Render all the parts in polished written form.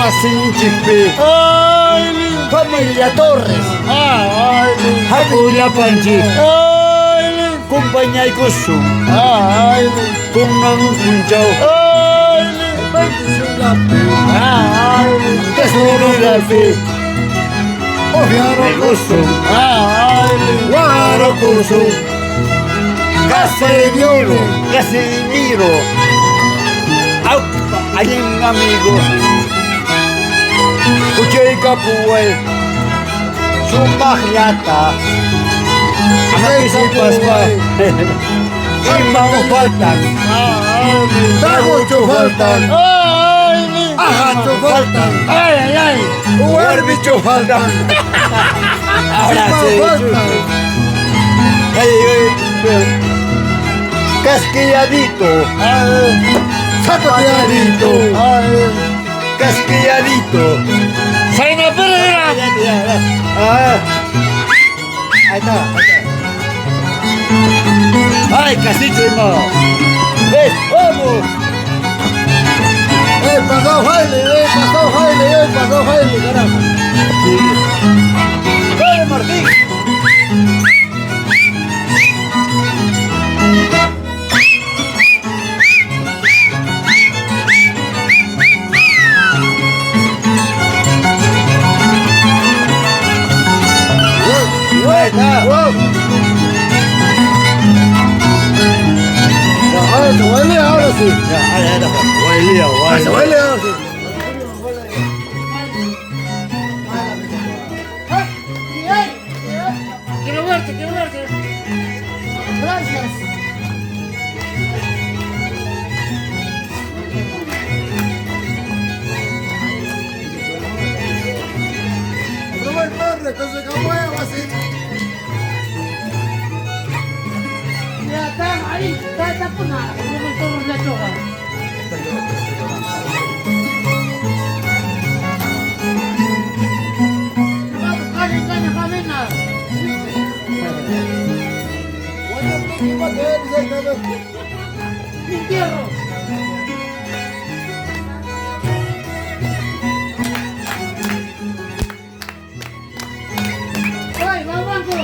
wasinchikpi Familia Torres. hakuyllapanchik kumpañaykusun kunan punchaw tesurirapi ofiarokusun warokusun Casemiro hay un amigo Kuchayka puway Sumahyata Anakisipas pa Ibang faltan Tagucho faltan Ahacho faltan Uerbicho faltan Ahora sí Casquilladito Zapateadito Casquilladito Saina Pereira. Ahí está. Ay, casito, hermano. ¡Vamos! Pasó Jaime, carajo. Sí. ¡Dale, Martín! Se huele ahora sí. Se huele ahora sí. Quiero verte. Gracias. No me corre, entonces que mueva así. Ya está ahí, está por nada. No me tomo la choca. Vamos, camina. Mi entierro. ¡Ay, vamos, banco!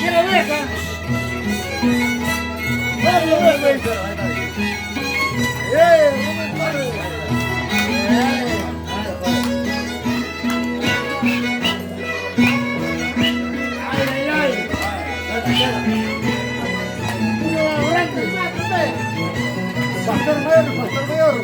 Quiero ver, Pastor Mayor.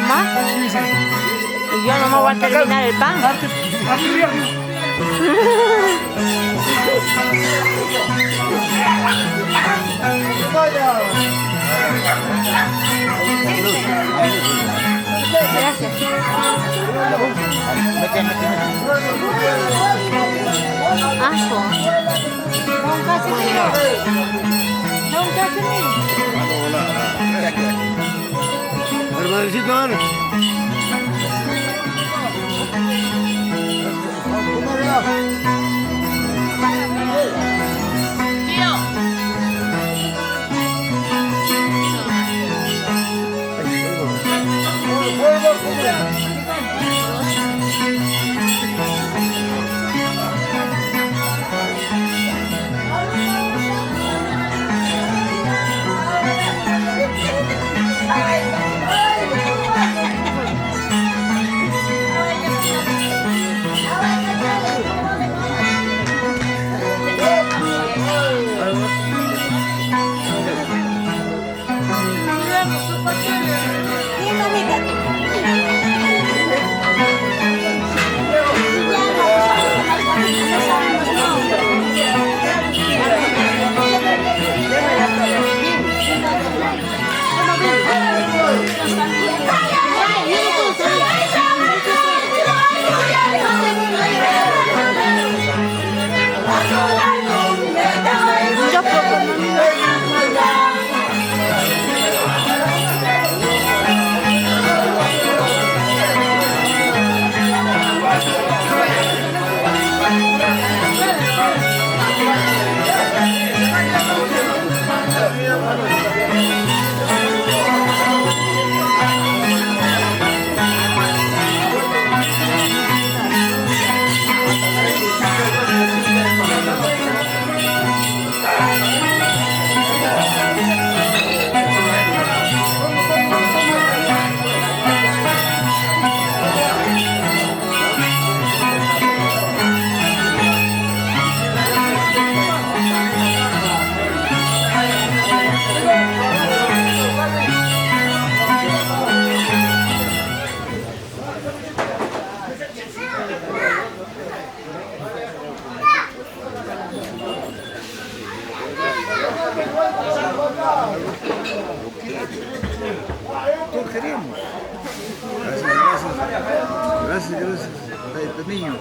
¿Más? Y yo no me voy a terminar el pan. Aso. Don't touch me. Don't touch me. Hermanito, dale. Todos queremos. Gracias, gracias. Gracias, gracias. Este niño.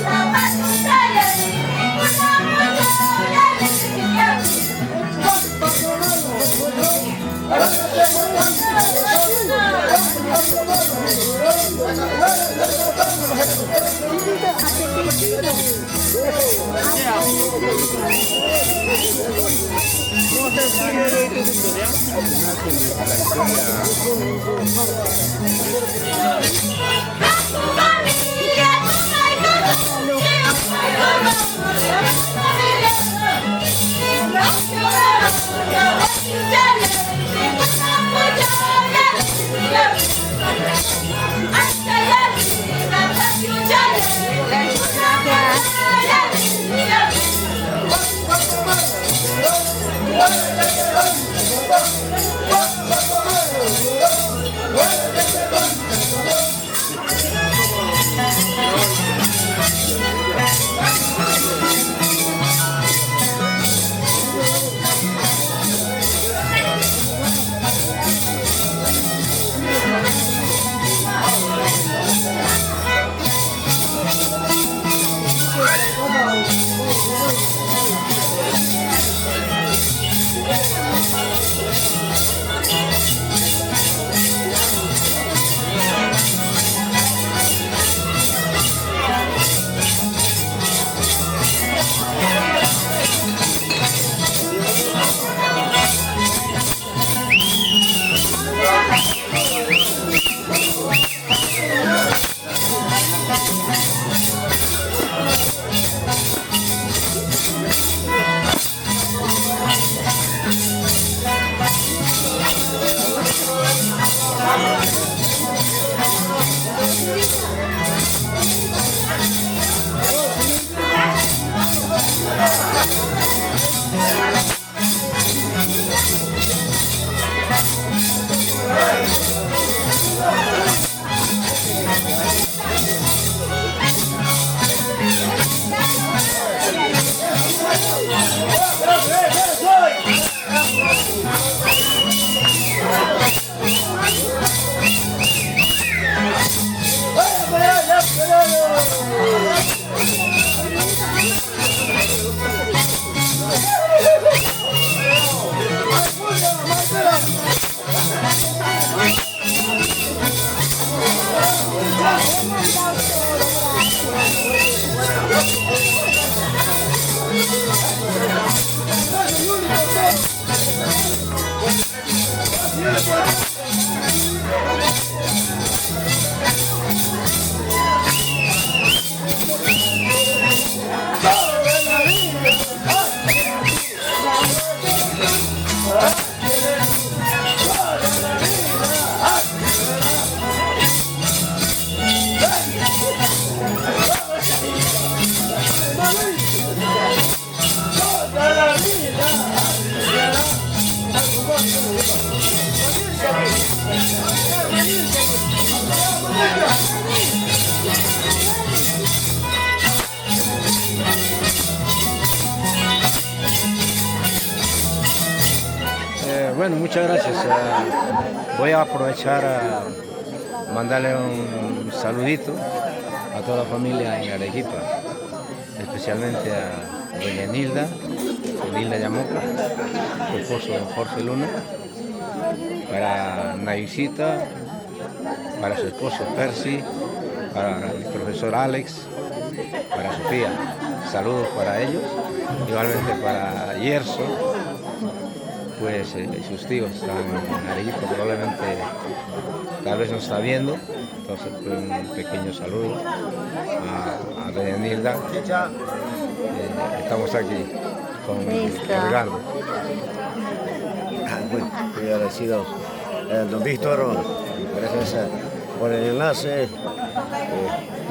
Hasta Bueno, muchas gracias. Voy a aprovechar a mandarle un saludito a toda la familia en Arequipa, especialmente a doña Nilda Yamoca, su esposo Jorge Luna, para Naisita, para su esposo Percy, para el profesor Alex, para Sofía. Saludos para ellos, igualmente para Yerso, pues sus tíos están en Arequipa, probablemente tal vez nos está viendo, entonces pues, un pequeño saludo a doña Nilda. Estamos aquí con Ricardo. Bueno, muy agradecido. Don Víctor, gracias por el enlace.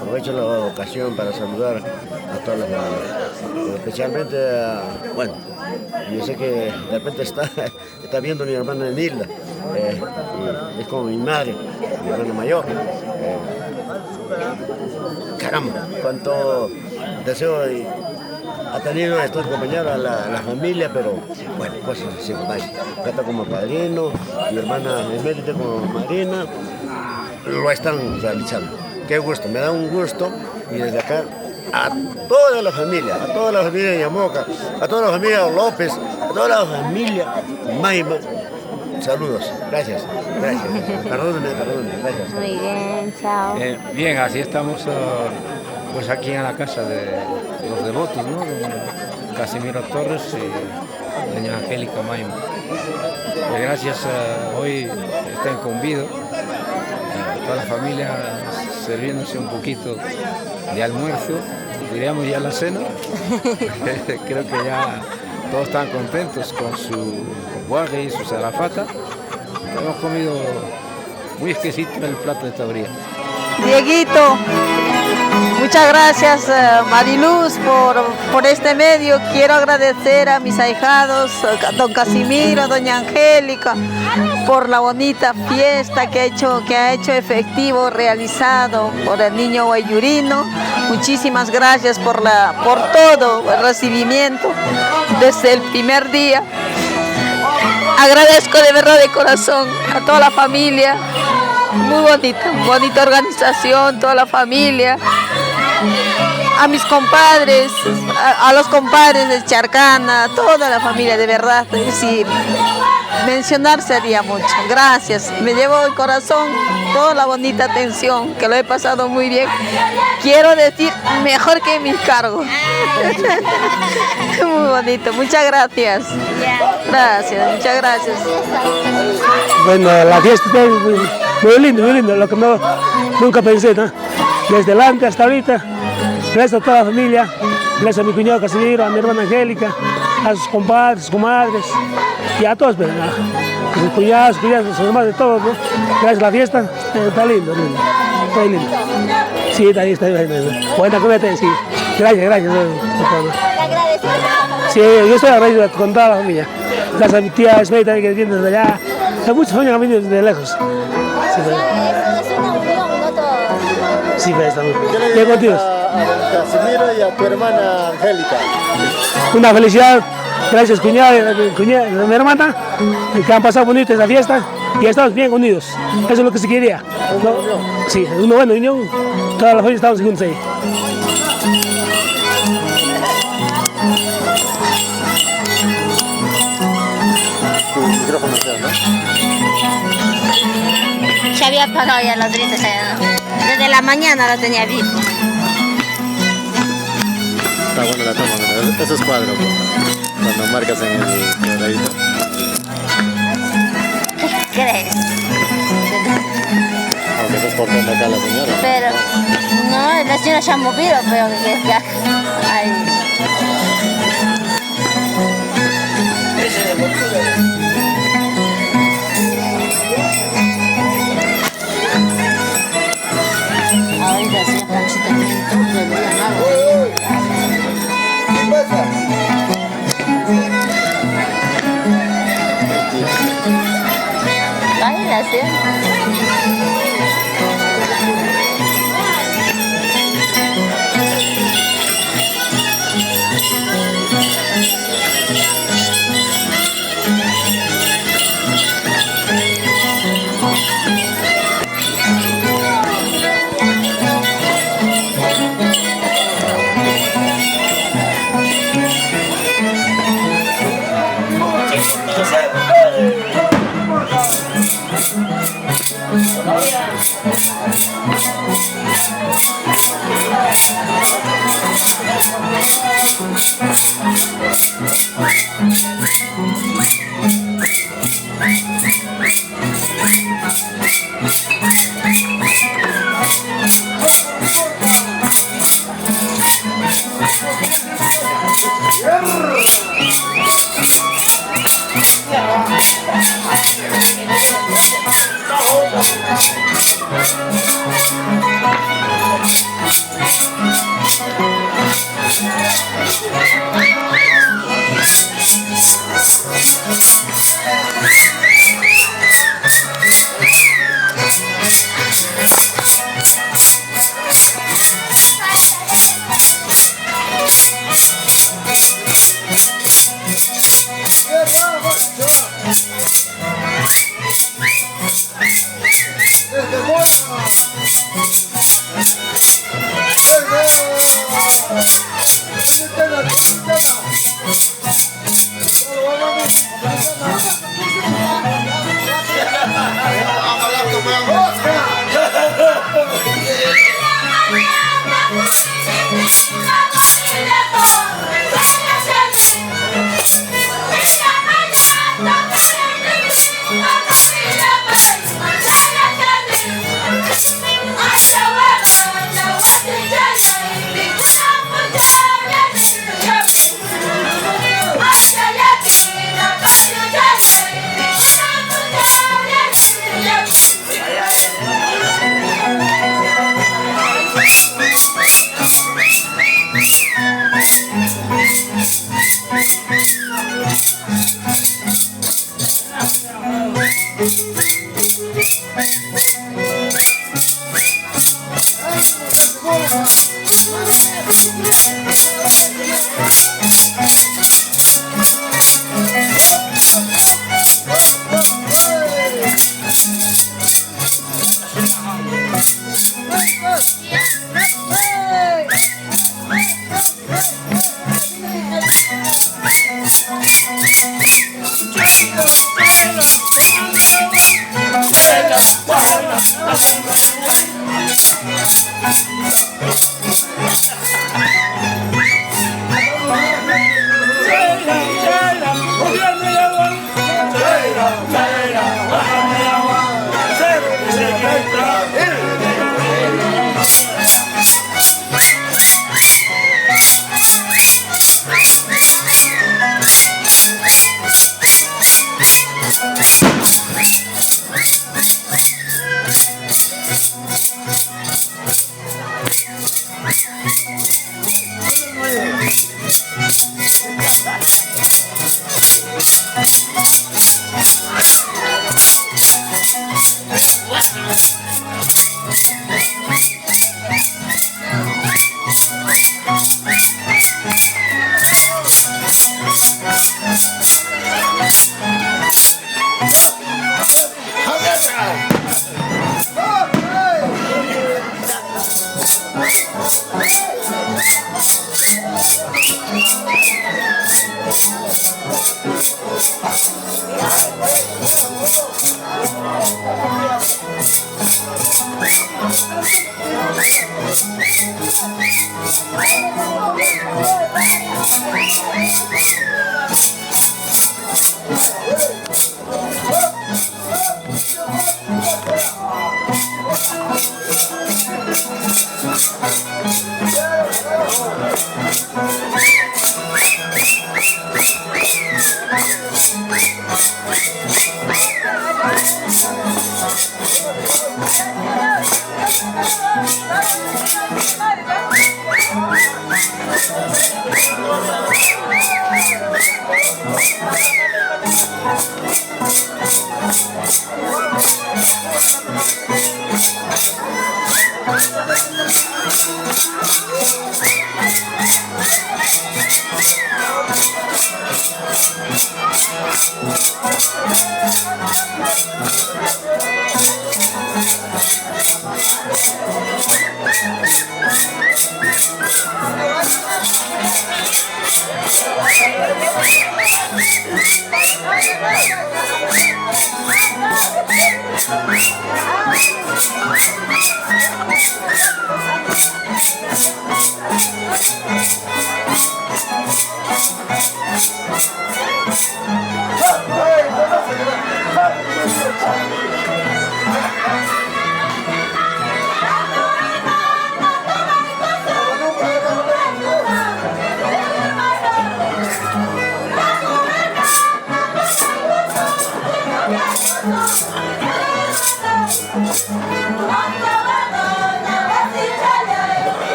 Aprovecho la ocasión para saludar a todas las familias. Especialmente, bueno, yo sé que de repente está viendo mi hermana Nilda, es como mi madre, mi hermana mayor. Caramba, cuánto deseo ha tenido estos compañeros a la familia, pero bueno, cosas así, acá está como padrino, mi hermana Emérita como madrina, lo están realizando. Qué gusto, me da un gusto, y desde acá a toda la familia de Yamoca, a toda la familia López, a toda la familia Maima, saludos, gracias, perdónenme, gracias. Muy bien, chao. Bien, así estamos pues aquí en la casa de los devotos, ¿no? Don Casimiro Torres y doña Angélica Maima. Gracias a hoy está en convido, toda la familia sirviéndose un poquito de almuerzo, diríamos ya la cena. Creo que ya todos están contentos con su guaje y su zarafata. Hemos comido muy exquisito el plato de esta día. Dieguito, muchas gracias Mariluz por este medio. Quiero agradecer a mis ahijados, a don Casimiro, doña Angélica, por la bonita fiesta que ha hecho efectivo, realizado por el niño guayurino. Muchísimas gracias por todo el recibimiento desde el primer día. Agradezco de verdad, de corazón, a toda la familia. Muy bonita organización, toda la familia. A mis compadres, a los compadres de Charcana, toda la familia, de verdad. Es decir, mencionar sería mucho. Gracias. Me llevo el corazón toda la bonita atención, que lo he pasado muy bien. Quiero decir, mejor que mis cargos. Muy bonito. Muchas gracias. Gracias, muchas gracias. Bueno, la fiesta es muy lindo, lo que nunca pensé, ¿no? Desde antes hasta ahorita, gracias a toda la familia, gracias a mi cuñado Casimiro, a mi hermana Angélica, a sus compadres, sus comadres, y a todos, pero, a sus cuñados, sus hermanos, de todos, ¿no? Gracias a la fiesta, está lindo, está lindo. Sí, está bien. Buena comida, sí. Gracias. Sí, yo estoy agradecido con toda la familia. Gracias a mi tía Esmeita que viene desde allá. Hay muchos años que han venido desde lejos. Sí, Es una unión, ¿no? Todo. sí, estamos ¿Qué le bien contigo. dices a Casimiro y a tu hermana Angélica? Una felicidad, gracias cuñada, mi hermana, que han pasado bonito esta fiesta y estamos bien unidos. Eso es lo que se quería. ¿No? Sí, una buena unión, toda la familia estamos juntos ahí. Tu micrófono, ¿no? Ya había apagado ya los gritos allá, ¿no? Desde la mañana lo tenía visto. Está buena la toma, ¿no? Eso es cuadro, ¿no? Cuando marcas en el cuadradito. ¿Qué crees? Aunque estás cortando acá a la señora. Pero, no, la señora ya ha movido, pero que ay. Ahorita sí, Panchita, todo el día nada. Ay, la Oscar!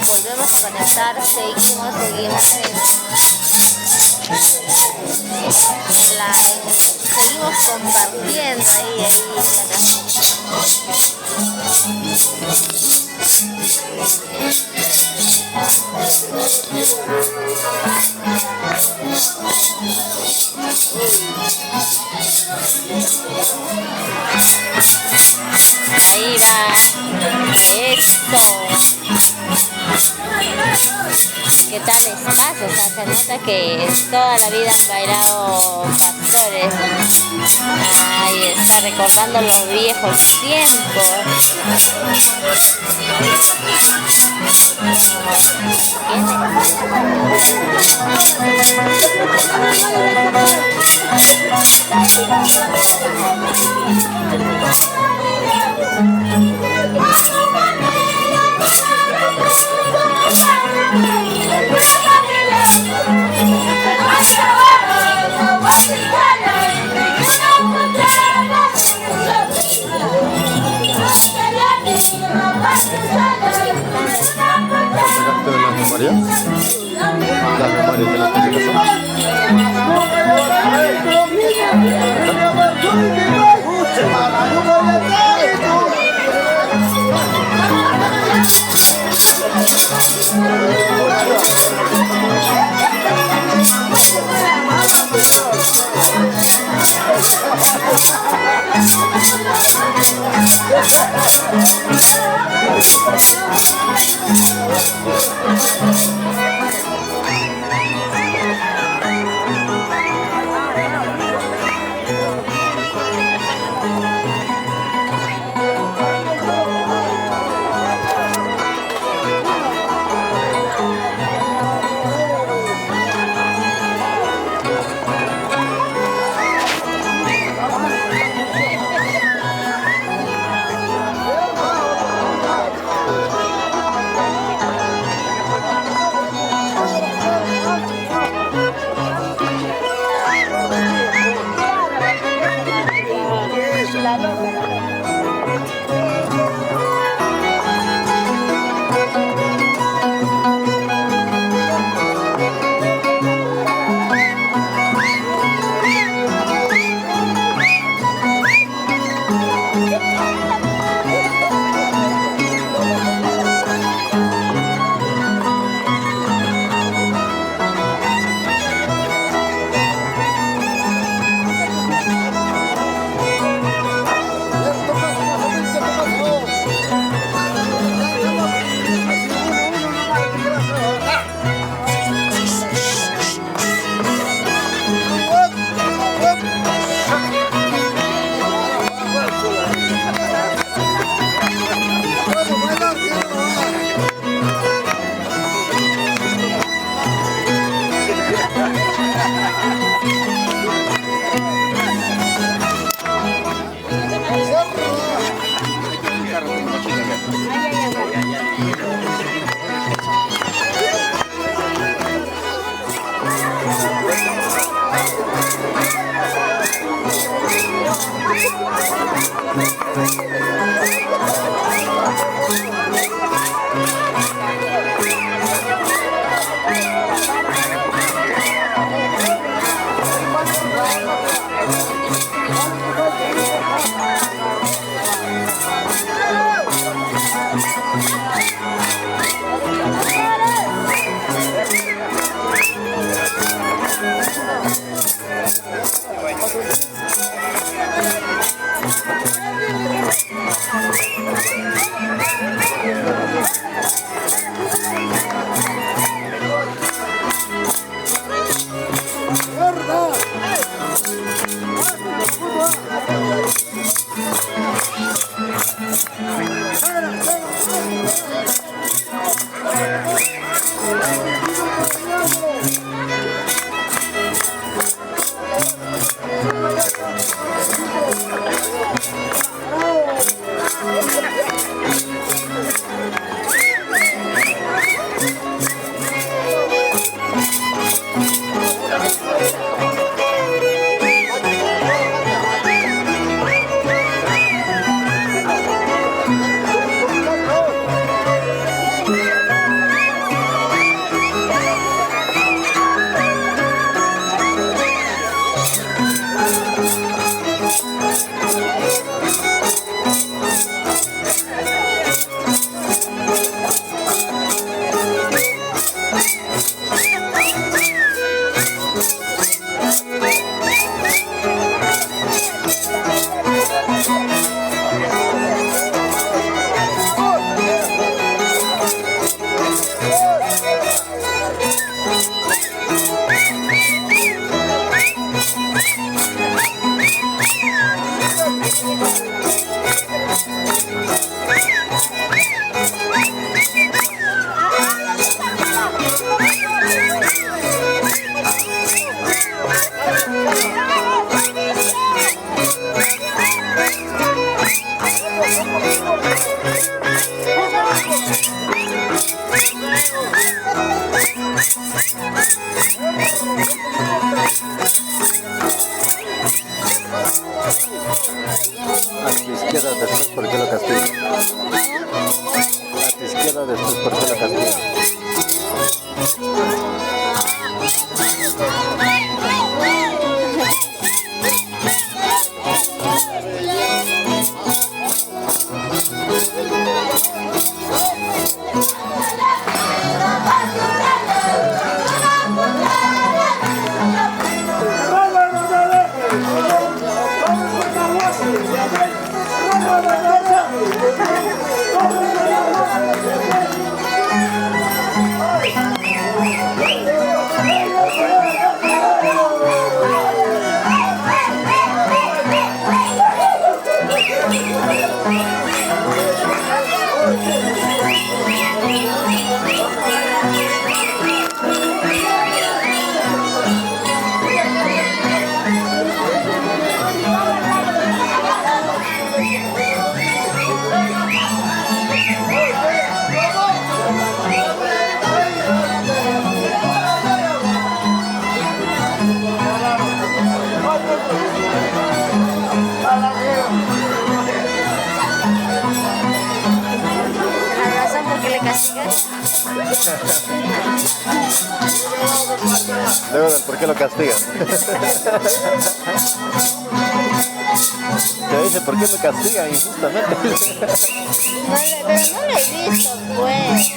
Volvemos a conectar, seguimos seguimos compartiendo ahí la ahí va, que tan escaso, o sea, se nota que toda la vida han bailado pastores. Ahí está, recordando los viejos tiempos. ¿Sacaste las memorias? Las memorias de las que se casó. queda después, ¿por qué lo castigan? La razón por qué le castigan. Luego del por qué lo castigan. Te dice por qué me castigan injustamente. Pero no lo he visto, pues.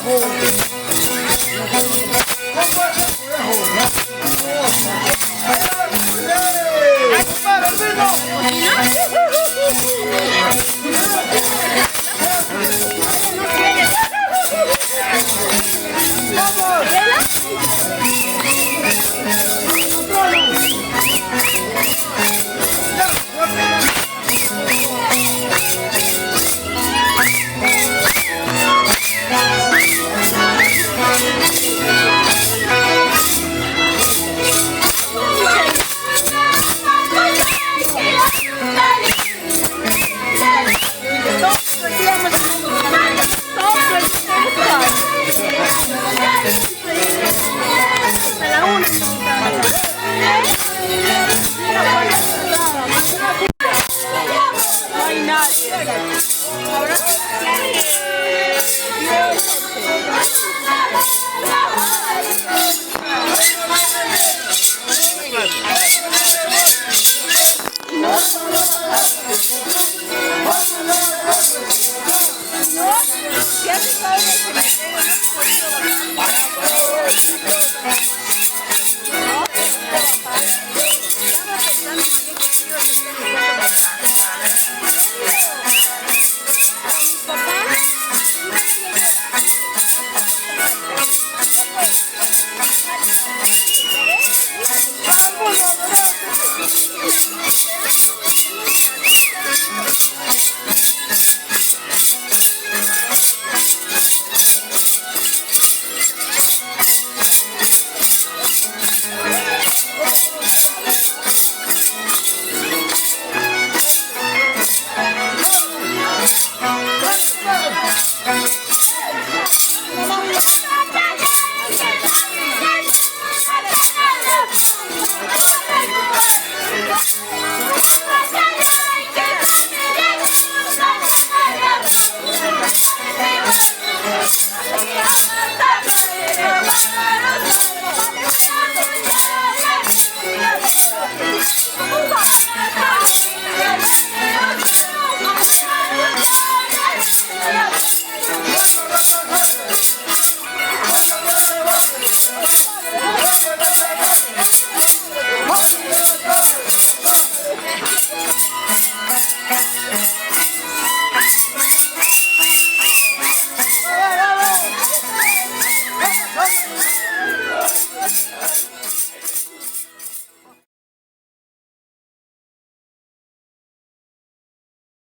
Ahora